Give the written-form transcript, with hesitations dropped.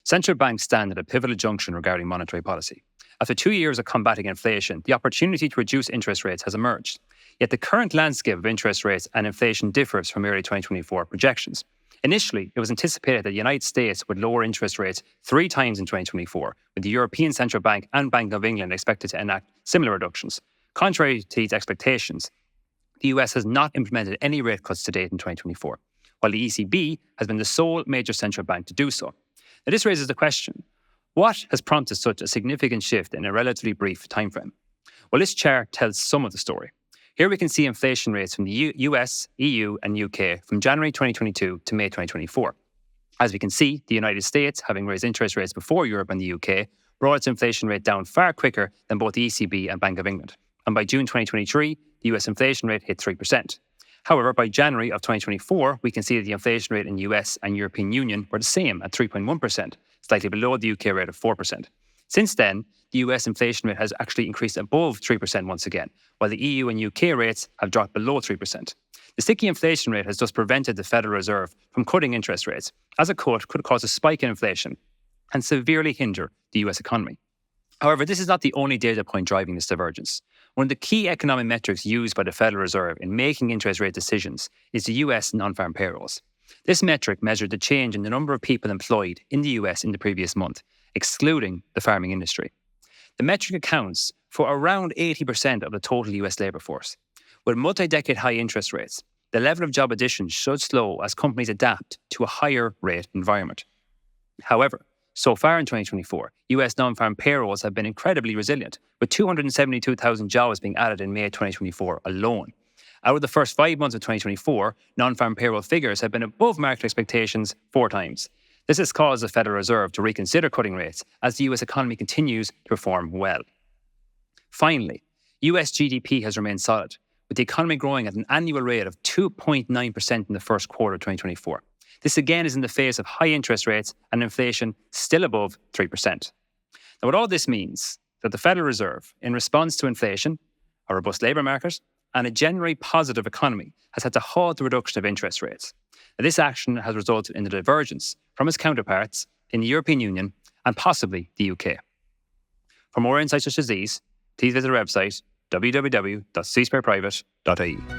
Central banks stand at a pivotal junction regarding monetary policy. After 2 years of combating inflation, the opportunity to reduce interest rates has emerged. Yet the current landscape of interest rates and inflation differs from early 2024 projections. Initially, it was anticipated that the United States would lower interest rates 3 times in 2024, with the European Central Bank and Bank of England expected to enact similar reductions. Contrary to these expectations, the US has not implemented any rate cuts to date in 2024, while the ECB has been the sole major central bank to do so. Now, this raises the question, what has prompted such a significant shift in a relatively brief timeframe? Well, this chart tells some of the story. Here we can see inflation rates from the US, EU and UK from January 2022 to May 2024. As we can see, the United States, having raised interest rates before Europe and the UK, brought its inflation rate down far quicker than both the ECB and Bank of England. And by June 2023, the US inflation rate hit 3%. However, by January of 2024, we can see that the inflation rate in the US and European Union were the same at 3.1%, slightly below the UK rate of 4%. Since then, the US inflation rate has actually increased above 3% once again, while the EU and UK rates have dropped below 3%. The sticky inflation rate has thus prevented the Federal Reserve from cutting interest rates, as a cut could cause a spike in inflation and severely hinder the US economy. However, this is not the only data point driving this divergence. One of the key economic metrics used by the Federal Reserve in making interest rate decisions is the US non-farm payrolls. This metric measured the change in the number of people employed in the US in the previous month, excluding the farming industry. The metric accounts for around 80% of the total US labour force. With multi-decade high interest rates, the level of job additions should slow as companies adapt to a higher rate environment. However, so far in 2024, US non-farm payrolls have been incredibly resilient, with 272,000 jobs being added in May 2024 alone. Out of the first 5 months of 2024, non-farm payroll figures have been above market expectations 4 times. This has caused the Federal Reserve to reconsider cutting rates as the US economy continues to perform well. Finally, US GDP has remained solid, with the economy growing at an annual rate of 2.9% in the first quarter of 2024. This again is in the face of high interest rates and inflation still above 3%. Now, what all this means that the Federal Reserve, in response to inflation, a robust labour market, and a generally positive economy, has had to halt the reduction of interest rates. Now, this action has resulted in the divergence from its counterparts in the European Union and possibly the UK. For more insights such as these, please visit our website www.csprivate.ie.